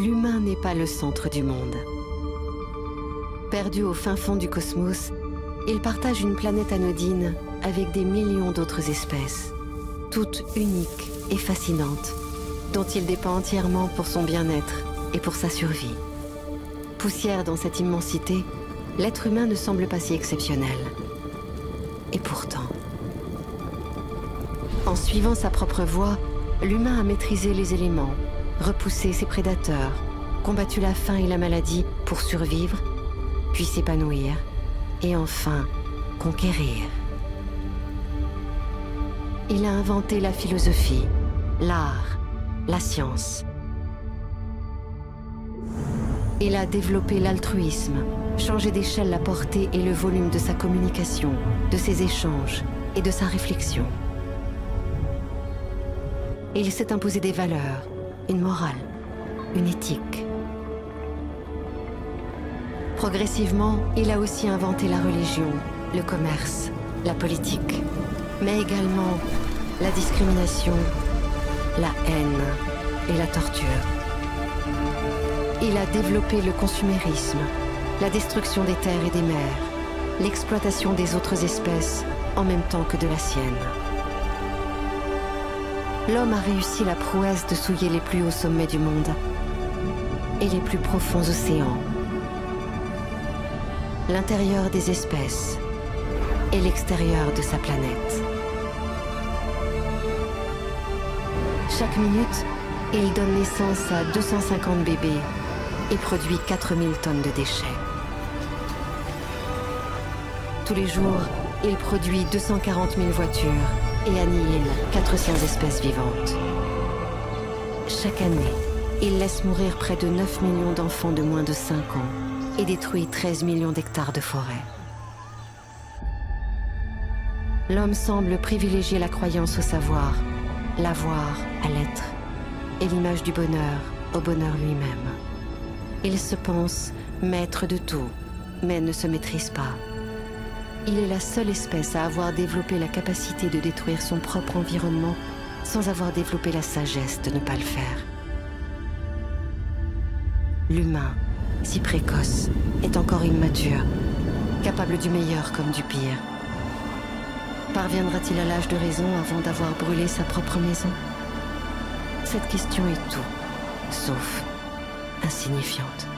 l'humain n'est pas le centre du monde. Perdu au fin fond du cosmos, il partage une planète anodine avec des millions d'autres espèces, toutes uniques et fascinantes, dont il dépend entièrement pour son bien-être et pour sa survie. Poussière dans cette immensité, l'être humain ne semble pas si exceptionnel. Et pourtant, en suivant sa propre voie, l'humain a maîtrisé les éléments, repoussé ses prédateurs, combattu la faim et la maladie pour survivre, puis s'épanouir, et enfin conquérir. Il a inventé la philosophie, l'art, la science. Il a développé l'altruisme, changé d'échelle la portée et le volume de sa communication, de ses échanges et de sa réflexion. Il s'est imposé des valeurs, une morale, une éthique. Progressivement, il a aussi inventé la religion, le commerce, la politique, mais également la discrimination, la haine et la torture. Il a développé le consumérisme, la destruction des terres et des mers, l'exploitation des autres espèces en même temps que de la sienne. L'homme a réussi la prouesse de souiller les plus hauts sommets du monde et les plus profonds océans, l'intérieur des espèces et l'extérieur de sa planète. Chaque minute, il donne naissance à 250 bébés et produit 4000 tonnes de déchets. Tous les jours, il produit 240 000 voitures et annihile 400 espèces vivantes. Chaque année, il laisse mourir près de 9 millions d'enfants de moins de 5 ans et détruit 13 millions d'hectares de forêt. L'homme semble privilégier la croyance au savoir, l'avoir à l'être, et l'image du bonheur au bonheur lui-même. Il se pense maître de tout, mais ne se maîtrise pas. Il est la seule espèce à avoir développé la capacité de détruire son propre environnement sans avoir développé la sagesse de ne pas le faire. L'humain, si précoce, est encore immature, capable du meilleur comme du pire. Parviendra-t-il à l'âge de raison avant d'avoir brûlé sa propre maison? Cette question est tout, sauf insignifiante.